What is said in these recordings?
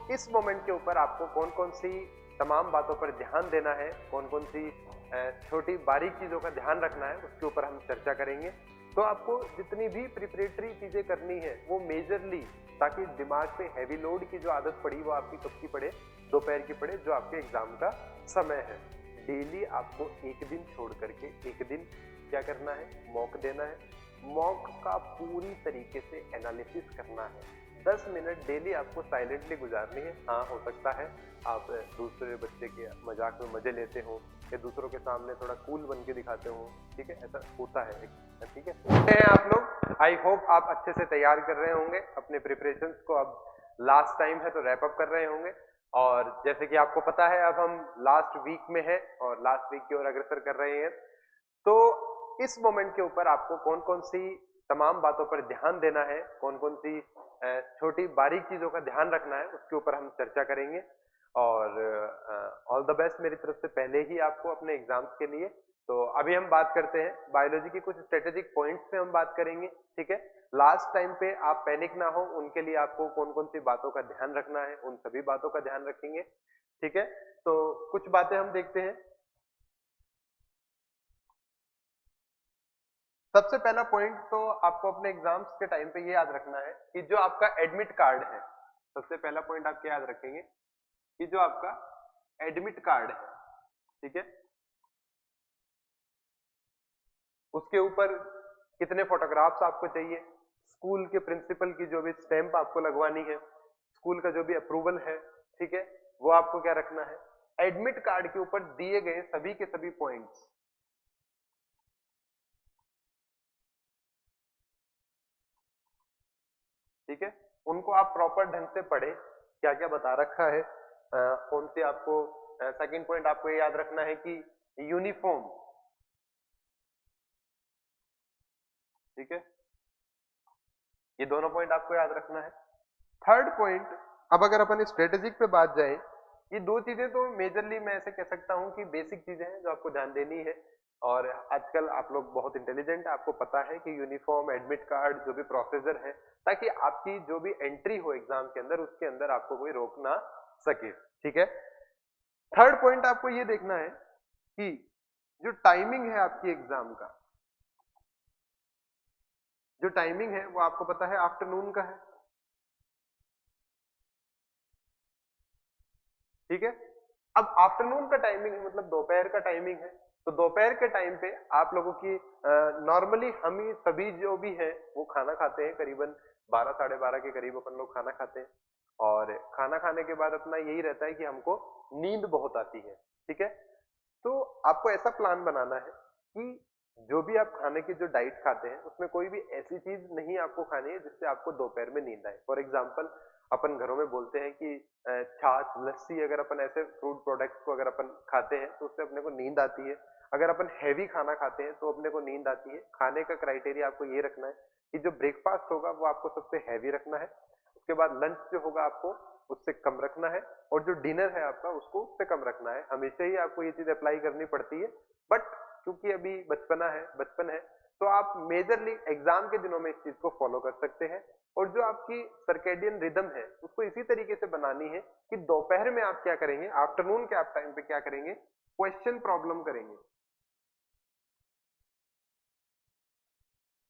इस मोमेंट के ऊपर आपको कौन कौन सी तमाम बातों पर ध्यान देना है, कौन कौन सी छोटी बारीक चीजों का ध्यान रखना है, उसके ऊपर हम चर्चा करेंगे। तो आपको जितनी भी प्रिपरेटरी चीजें करनी है वो मेजरली, ताकि दिमाग पे हैवी लोड की जो आदत पड़ी वो आपकी कब की पड़े, दोपहर की पड़े, जो आपके एग्जाम का समय है। डेली आपको एक दिन छोड़ करके एक दिन क्या करना है, मॉक देना है। मॉक का पूरी तरीके से एनालिसिस करना है। 10 मिनट डेली आपको साइलेंटली गुजारनी है। हाँ, हो सकता है आप दूसरे बच्चे के मजाक में मजे लेते हो या दूसरों के सामने थोड़ा कूल बन के दिखाते हो, ठीक है, ऐसा होता है, ठीक है आप लोग। आई होप आप अच्छे से तैयार कर रहे होंगे अपने प्रिपरेशंस को। अब लास्ट टाइम है तो रैप अप कर रहे होंगे, और जैसे कि आपको पता है अब हम लास्ट वीक में है और लास्ट वीक की ओर अग्रसर कर रहे हैं। तो इस मोमेंट के ऊपर आपको कौन कौन सी तमाम बातों पर ध्यान देना है, कौन कौन सी छोटी बारीक चीजों का ध्यान रखना है, उसके ऊपर हम चर्चा करेंगे। और ऑल द बेस्ट मेरी तरफ से पहले ही आपको अपने एग्जाम्स के लिए। तो अभी हम बात करते हैं बायोलॉजी की कुछ स्ट्रेटेजिक पॉइंट्स पे हम बात करेंगे, ठीक है। लास्ट टाइम पे आप पैनिक ना हो, उनके लिए आपको कौन कौन सी बातों का ध्यान रखना है, उन सभी बातों का ध्यान रखेंगे, ठीक है। तो कुछ बातें हम देखते हैं। सबसे पहला पॉइंट तो आपको अपने एग्जाम्स के टाइम पे ये याद रखना है कि जो आपका एडमिट कार्ड है, सबसे पहला पॉइंट आप क्या याद रखेंगे कि जो आपका एडमिट कार्ड है, ठीक है, उसके ऊपर कितने फोटोग्राफ्स आपको चाहिए, स्कूल के प्रिंसिपल की जो भी स्टैंप आपको लगवानी है, स्कूल का जो भी अप्रूवल है, ठीक है, वो आपको क्या रखना है। एडमिट कार्ड के ऊपर दिए गए सभी के सभी पॉइंट्स, ठीक है, उनको आप प्रॉपर ढंग से पढ़े, क्या क्या बता रखा है। कौन सी आपको सेकंड पॉइंट आपको ये याद रखना है कि यूनिफॉर्म, ठीक है, ये दोनों पॉइंट आपको याद रखना है। थर्ड पॉइंट, अब अगर अपन स्ट्रेटेजिक पे बात जाए, ये दो चीजें तो मेजरली मैं ऐसे कह सकता हूं कि बेसिक चीजें हैं जो आपको ध्यान देनी है। और आजकल आप लोग बहुत इंटेलिजेंट है, आपको पता है कि यूनिफॉर्म, एडमिट कार्ड, जो भी प्रोसीजर है, ताकि आपकी जो भी एंट्री हो एग्जाम के अंदर, उसके अंदर आपको कोई रोक ना सके, ठीक है। थर्ड पॉइंट आपको ये देखना है कि जो टाइमिंग है आपकी एग्जाम का, जो टाइमिंग है वो आपको पता है आफ्टरनून का है, ठीक है। अब आफ्टरनून का टाइमिंग है मतलब दोपहर का टाइमिंग है। तो दोपहर के टाइम पे आप लोगों की नॉर्मली हम ही सभी जो भी है वो खाना खाते हैं, करीबन 12 साढ़े 12 के करीब अपन लोग खाना खाते हैं। और खाना खाने के बाद अपना यही रहता है कि हमको नींद बहुत आती है, ठीक है। तो आपको ऐसा प्लान बनाना है कि जो भी आप खाने की जो डाइट खाते हैं उसमें कोई भी ऐसी चीज नहीं आपको खानी है जिससे आपको दोपहर में नींद आए। फॉर एग्जाम्पल अपन घरों में बोलते हैं कि छाछ, लस्सी, अगर अपन ऐसे फ्रूट प्रोडक्ट्स को अगर अपन खाते हैं तो उससे अपने को नींद आती है। अगर अपन हैवी खाना खाते हैं तो अपने को नींद आती है। खाने का क्राइटेरिया आपको ये रखना है कि जो ब्रेकफास्ट होगा वो आपको सबसे हैवी रखना है, उसके बाद लंच जो होगा आपको उससे कम रखना है, और जो डिनर है आपका उसको उससे कम रखना है। हमेशा ही आपको ये चीज अप्लाई करनी पड़ती है, बट क्योंकि अभी बचपन है, तो आप मेजरली एग्जाम के दिनों में इस चीज को फॉलो कर सकते हैं। और जो आपकी सर्केडियन रिदम है उसको इसी तरीके से बनानी है कि दोपहर में आप क्या करेंगे, आफ्टरनून के आप टाइम पे क्या करेंगे, क्वेश्चन प्रॉब्लम करेंगे,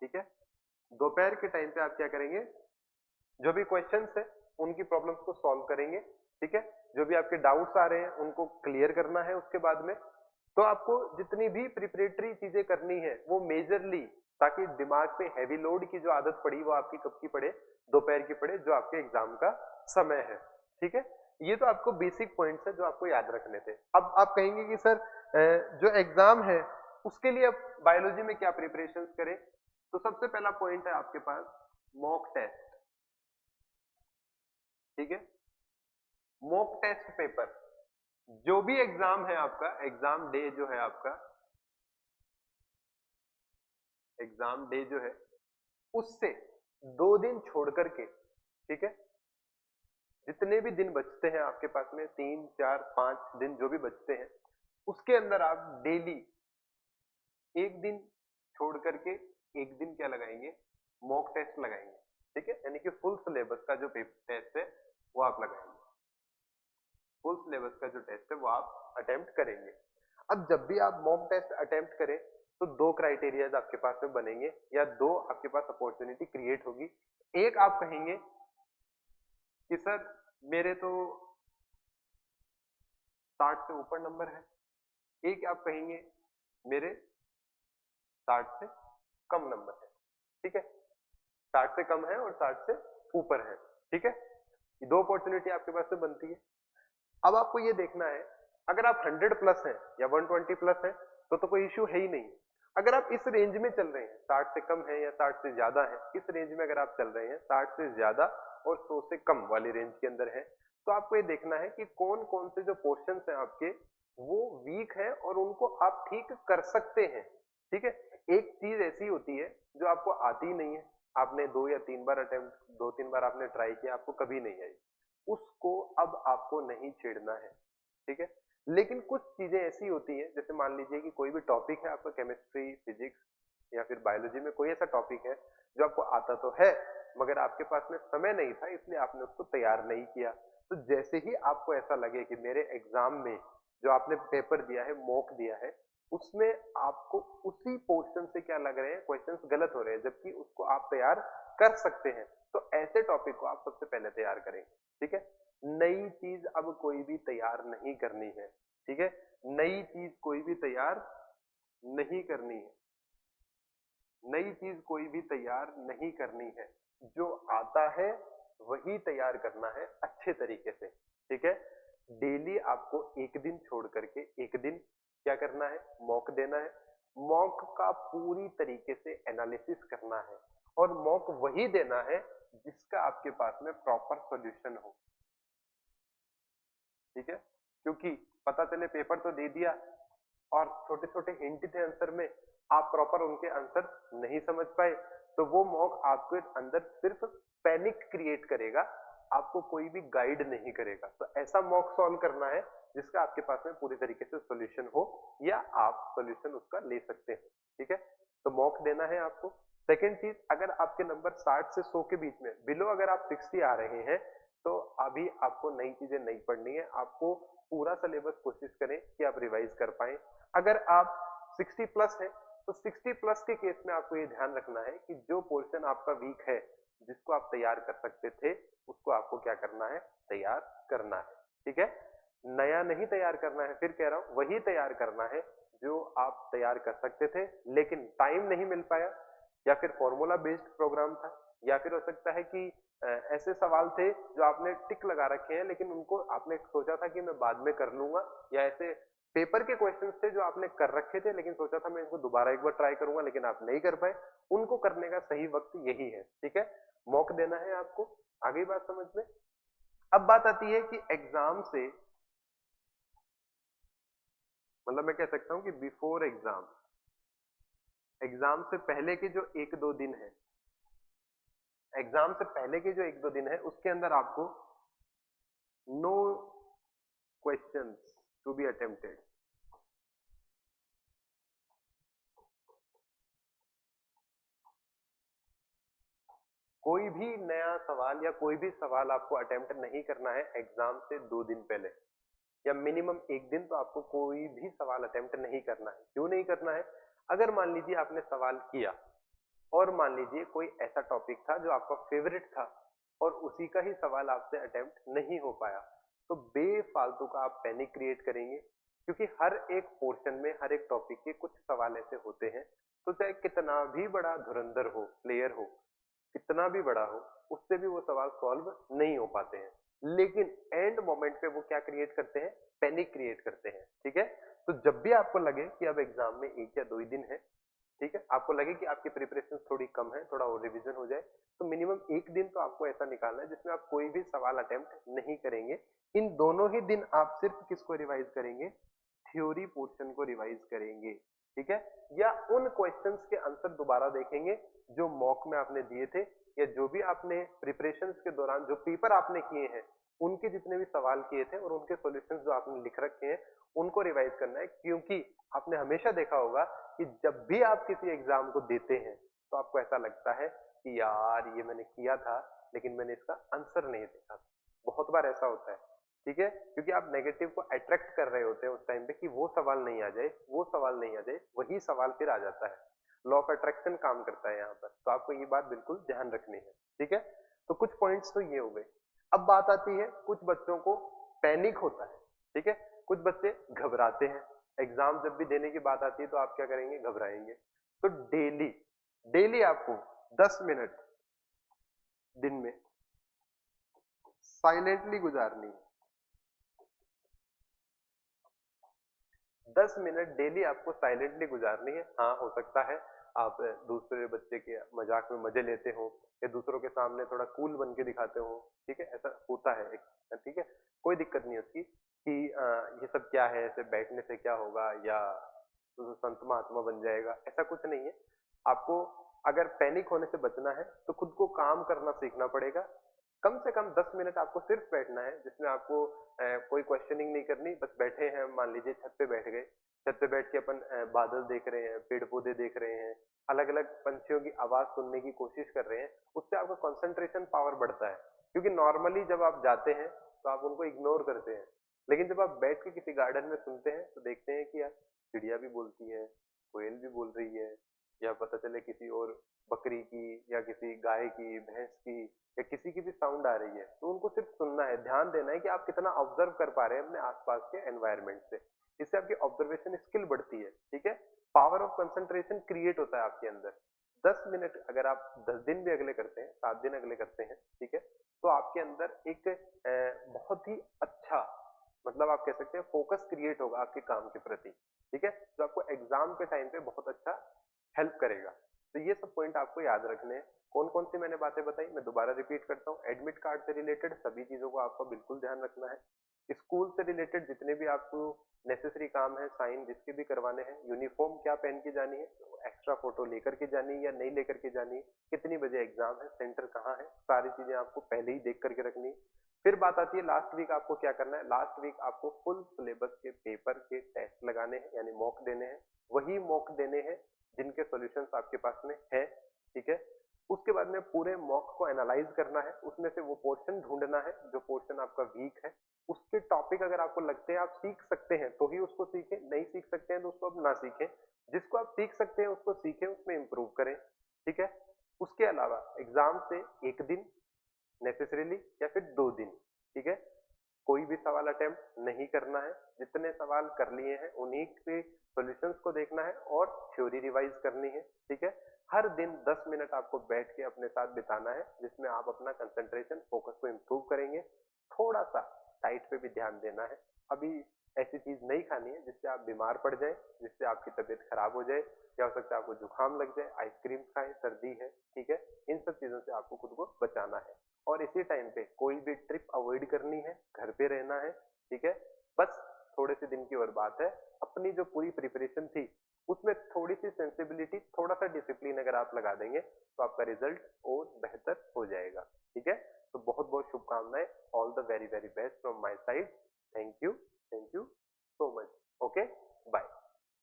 ठीक है। दोपहर के टाइम पे आप क्या करेंगे, जो भी क्वेश्चंस है उनकी प्रॉब्लम्स को सॉल्व करेंगे, ठीक है। जो भी आपके डाउट्स आ रहे हैं उनको क्लियर करना है उसके बाद में। तो आपको जितनी भी प्रिपरेटरी चीजें करनी है वो मेजरली, ताकि दिमाग पे हैवी लोड की जो आदत पड़ी वो आपकी कब की पड़े, दोपहर की पड़े, जो आपके एग्जाम का समय है, ठीक है। ये तो आपको बेसिक पॉइंट्स है जो आपको याद रखने थे। अब आप कहेंगे कि सर जो एग्जाम है उसके लिए अब बायोलॉजी में क्या प्रिपरेशन करें। तो सबसे पहला पॉइंट है आपके पास मॉक टेस्ट, ठीक है। मॉक टेस्ट पेपर, जो भी एग्जाम है आपका, एग्जाम डे जो है आपका, एग्जाम डे जो है उससे 2 दिन छोड़ करके, ठीक है, जितने भी दिन बचते हैं आपके पास में, 3 4 5 दिन जो भी बचते हैं, उसके अंदर आप डेली एक दिन छोड़ करके एक दिन क्या लगाएंगे, मॉक टेस्ट लगाएंगे, ठीक है। यानी कि फुल सिलेबस का जो पेपर टेस्ट है वो आप लगाएंगे। फुल सिलेबस का जो टेस्ट है वो आप अटेम्प्ट करेंगे। अब जब भी आप मॉक टेस्ट अटेम्प्ट करें तो दो क्राइटेरियाज आपके पास में बनेंगे या दो आपके पास अपॉर्चुनिटी क्रिएट होगी। एक आप कहेंगे कि सर मेरे तो 60 से ऊपर नंबर है, एक आप कहेंगे मेरे 60 से कम नंबर है। ठीक है, 60 से कम है और 60 से ऊपर है। ठीक है, ये दो अपॉर्चुनिटी आपके पास में बनती है। अब आपको ये देखना है, अगर आप 100 प्लस हैं या 120 प्लस हैं तो कोई इश्यू है ही नहीं। अगर आप इस रेंज में चल रहे हैं, 60 से कम है या 60 से ज्यादा है, इस रेंज में अगर आप चल रहे हैं 60 से ज्यादा और 100 से कम वाली रेंज के अंदर है, तो आपको ये देखना है कि कौन कौन से जो पोर्शन हैं आपके वो वीक है और उनको आप ठीक कर सकते हैं। ठीक है, एक चीज ऐसी होती है जो आपको आती ही नहीं है, आपने 2 या 3 बार अटेम्प्ट 2-3 बार आपने ट्राई किया, आपको कभी नहीं आई, उसको अब आपको नहीं छेड़ना है। ठीक है, लेकिन कुछ चीजें ऐसी होती है, जैसे मान लीजिए कि कोई भी टॉपिक है आपका, केमिस्ट्री, फिजिक्स या फिर बायोलॉजी में कोई ऐसा टॉपिक है जो आपको आता तो है मगर आपके पास में समय नहीं था इसलिए आपने उसको तैयार नहीं किया। तो जैसे ही आपको ऐसा लगे कि मेरे एग्जाम में जो आपने पेपर दिया है, मॉक दिया है, उसमें आपको उसी पोर्शन से क्या लग रहे हैं, क्वेश्चंस गलत हो रहे हैं, जबकि उसको आप तैयार कर सकते हैं, तो ऐसे टॉपिक को आप सबसे पहले तैयार करेंगे। ठीक है, नई चीज अब कोई भी तैयार नहीं करनी है। ठीक है, नई चीज कोई भी तैयार नहीं करनी है, नई चीज कोई भी तैयार नहीं करनी है, जो आता है वही तैयार करना है अच्छे तरीके से। ठीक है, डेली आपको एक दिन छोड़ करके एक दिन क्या करना है, मॉक देना है। मॉक का पूरी तरीके से एनालिसिस करना है और मॉक वही देना है जिसका आपके पास में प्रॉपर सॉल्यूशन हो। ठीक है, क्योंकि पता चले पेपर तो दे दिया और छोटे छोटे हिंट थे आंसर में, आप प्रॉपर उनके आंसर नहीं समझ पाए, तो वो मॉक आपके अंदर सिर्फ पैनिक क्रिएट करेगा, आपको कोई भी गाइड नहीं करेगा। तो ऐसा मॉक सॉल्व करना है जिसका आपके पास में पूरी तरीके से सॉल्यूशन हो या आप सॉल्यूशन उसका ले सकते हैं। ठीक है, तो मॉक देना है आपको। सेकेंड चीज, अगर आपके नंबर 60 से 100 के बीच में, बिलो अगर आप 60 आ रहे हैं तो अभी आपको नई चीजें नहीं पढ़नी है, आपको पूरा सिलेबस कोशिश करें कि आप रिवाइज कर पाए। अगर आप 60 प्लस है तो 60 प्लस के केस में आपको ये ध्यान रखना है कि जो पोर्शन आपका वीक है, जिसको आप तैयार कर सकते थे, उसको आपको क्या करना है, तैयार करना है। ठीक है, नया नहीं तैयार करना है, फिर कह रहा हूं वही तैयार करना है जो आप तैयार कर सकते थे लेकिन टाइम नहीं मिल पाया, या फिर फॉर्मूला बेस्ड प्रोग्राम था, या फिर हो सकता है कि ऐसे सवाल थे जो आपने टिक लगा रखे हैं लेकिन उनको आपने सोचा था कि मैं बाद में कर लूंगा, या ऐसे पेपर के क्वेश्चंस थे जो आपने कर रखे थे लेकिन सोचा था मैं इनको दोबारा एक बार ट्राई करूंगा लेकिन आप नहीं कर पाए, उनको करने का सही वक्त यही है। ठीक है, मॉक देना है आपको। आगे बात समझ में। अब बात आती है कि एग्जाम से, मतलब मैं कह सकता हूं कि बिफोर एग्जाम, एग्जाम से पहले के जो एक दो दिन है, एग्जाम से पहले के जो एक दो दिन है उसके अंदर आपको no questions to be attempted. कोई भी नया सवाल या कोई भी सवाल आपको अटेम्प्ट नहीं करना है एग्जाम से 2 दिन पहले, या मिनिमम एक दिन तो आपको कोई भी सवाल अटेम्प्ट नहीं करना है। क्यों नहीं करना है, अगर मान लीजिए आपने सवाल किया और मान लीजिए कोई ऐसा टॉपिक था जो आपका फेवरेट था और उसी का ही सवाल आपसे अटेम्प्ट नहीं हो पाया, तो बेफालतू का आप पैनिक क्रिएट करेंगे, क्योंकि हर एक पोर्शन में हर एक टॉपिक के कुछ सवाल ऐसे होते हैं, तो चाहे कितना भी बड़ा धुरंधर हो, प्लेयर हो, कितना भी बड़ा हो, उससे भी वो सवाल सॉल्व नहीं हो पाते हैं। लेकिन एंड मोमेंट पे वो क्या क्रिएट करते हैं, पैनिक क्रिएट करते हैं। ठीक है, तो जब भी आपको लगे कि अब एग्जाम में एक या दो ही दिन है, ठीक है, आपको लगे कि आपकी प्रिपरेशन थोड़ी कम है, थोड़ा और रिवीजन हो जाए, तो मिनिमम एक दिन तो आपको ऐसा निकालना है जिसमें आप कोई भी सवाल अटेम्प्ट नहीं करेंगे। इन दोनों ही दिन आप सिर्फ किसको रिवाइज करेंगे, थ्योरी पोर्शन को रिवाइज करेंगे। ठीक है, या उन क्वेश्चंस के आंसर दोबारा देखेंगे जो मॉक में आपने दिए थे, या जो भी आपने प्रिपरेशन के दौरान जो पेपर आपने किए हैं उनके जितने भी सवाल किए थे और उनके सॉल्यूशंस जो आपने लिख रखे हैं उनको रिवाइज करना है। क्योंकि आपने हमेशा देखा होगा कि जब भी आप किसी एग्जाम को देते हैं तो आपको ऐसा लगता है कि यार ये मैंने किया था लेकिन मैंने इसका आंसर नहीं देखा। बहुत बार ऐसा होता है, ठीक है, क्योंकि आप नेगेटिव को अट्रैक्ट कर रहे होते हैं उस टाइम पे कि वो सवाल नहीं आ जाए, वो सवाल नहीं आ जाए, वही सवाल फिर आ जाता है। लॉ ऑफ अट्रैक्शन काम करता है यहाँ पर, तो आपको ये बात बिल्कुल ध्यान रखनी है। ठीक है, तो कुछ पॉइंट्स तो ये हो गए। अब बात आती है, कुछ बच्चों को पैनिक होता है। ठीक है, कुछ बच्चे घबराते हैं। एग्जाम जब भी देने की बात आती है तो आप क्या करेंगे, घबराएंगे। तो डेली डेली आपको 10 मिनट दिन में साइलेंटली गुजारनी है। 10 मिनट डेली आपको साइलेंटली गुजारनी है। हाँ, हो सकता है आप दूसरे बच्चे के मजाक में मजे लेते हो या दूसरों के सामने थोड़ा कूल बन के दिखाते हो। ठीक है, ऐसा होता है एक। ठीक है, कोई दिक्कत नहीं है उसकी कि ये सब क्या है, ऐसे बैठने से क्या होगा या तो संत महात्मा बन जाएगा, ऐसा कुछ नहीं है। आपको अगर पैनिक होने से बचना है तो खुद को काम करना सीखना पड़ेगा। कम से कम 10 मिनट आपको सिर्फ बैठना है, जिसमें आपको कोई क्वेश्चनिंग नहीं करनी। बस बैठे हैं, मान लीजिए छत पे बैठ गए, छत पे बैठ के अपन बादल देख रहे हैं, पेड़ पौधे देख रहे हैं, अलग अलग पंछियों की आवाज सुनने की कोशिश कर रहे हैं। उससे आपका कंसंट्रेशन पावर बढ़ता है, क्योंकि नॉर्मली जब आप जाते हैं तो आप उनको इग्नोर करते हैं, लेकिन जब आप बैठ के किसी गार्डन में सुनते हैं तो देखते हैं कि यार चिड़िया भी बोलती है, कोयल भी बोल रही है, या पता चले किसी और बकरी की या किसी गाय की, भैंस की या किसी की भी साउंड आ रही है, तो उनको सिर्फ सुनना है। ध्यान देना है कि आप कितना ऑब्जर्व कर पा रहे हैं अपने आसपास के एनवायरनमेंट से। इससे आपकी ऑब्जर्वेशन स्किल बढ़ती है। ठीक है, पावर ऑफ कंसंट्रेशन क्रिएट होता है आपके अंदर। 10 मिनट अगर आप 10 दिन भी अगले करते हैं, 7 दिन अगले करते हैं, ठीक है, तो आपके अंदर एक बहुत ही अच्छा, मतलब आप कह सकते हैं फोकस क्रिएट होगा आपके काम के प्रति। ठीक है, जो आपको एग्जाम के टाइम पे बहुत अच्छा हेल्प करेगा। तो ये सब पॉइंट आपको याद रखने हैं। कौन कौन सी मैंने बातें बताई, मैं दोबारा रिपीट करता हूँ। एडमिट कार्ड से रिलेटेड सभी चीजों को आपको बिल्कुल ध्यान रखना है। स्कूल से रिलेटेड जितने भी आपको नेसेसरी काम है, साइन जिसके भी करवाने हैं, यूनिफॉर्म क्या पहन के जानी है, एक्स्ट्रा फोटो लेकर के जानी है या नहीं लेकर के जानी है, कितनी बजे एग्जाम है, सेंटर कहाँ है, सारी चीजें आपको पहले ही देख करके रखनी है। फिर बात आती है लास्ट वीक आपको क्या करना है। लास्ट वीक आपको फुल सिलेबस के पेपर के टेस्ट लगाने हैं, यानी मॉक देने हैं। वही मॉक देने हैं जिनके सॉल्यूशंस आपके पास में है। ठीक है, उसके बाद में पूरे मॉक को एनालाइज करना है, उसमें से वो पोर्शन ढूंढना है जो पोर्शन आपका वीक है। उसके टॉपिक अगर आपको लगते हैं आप सीख सकते हैं तो ही उसको सीखें, नहीं सीख सकते हैं तो उसको अब ना सीखें। जिसको आप सीख सकते हैं उसको सीखें, उसमें इंप्रूव करें। ठीक है, उसके अलावा एग्जाम से एक दिन नेसेसरीली या फिर 2 दिन, ठीक है, कोई भी सवाल अटेम्प्ट नहीं करना है। जितने सवाल कर लिए हैं उन्हीं के सॉल्यूशंस को देखना है और थ्योरी रिवाइज करनी है। ठीक है, हर दिन 10 मिनट आपको बैठ के अपने साथ बिताना है, जिसमें आप अपना कंसंट्रेशन फोकस को इम्प्रूव करेंगे। थोड़ा सा डाइट पे भी ध्यान देना है। अभी ऐसी चीज नहीं खानी है जिससे आप बीमार पड़ जाए, जिससे आपकी तबीयत खराब हो जाए, या हो सकता है आपको जुकाम लग जाए, आइसक्रीम खाएं, सर्दी है। ठीक है, इन सब चीजों से आपको खुद को बचाना है। और इसी टाइम पे कोई भी ट्रिप अवॉइड करनी है, घर पे रहना है। ठीक है, बस थोड़े से दिन की और बात है। अपनी जो पूरी प्रिपरेशन थी उसमें थोड़ी सी सेंसिबिलिटी, थोड़ा सा डिसिप्लिन अगर आप लगा देंगे तो आपका रिजल्ट और बेहतर हो जाएगा। ठीक है, तो बहुत बहुत शुभकामनाएं। All the very very best from my side. Thank you.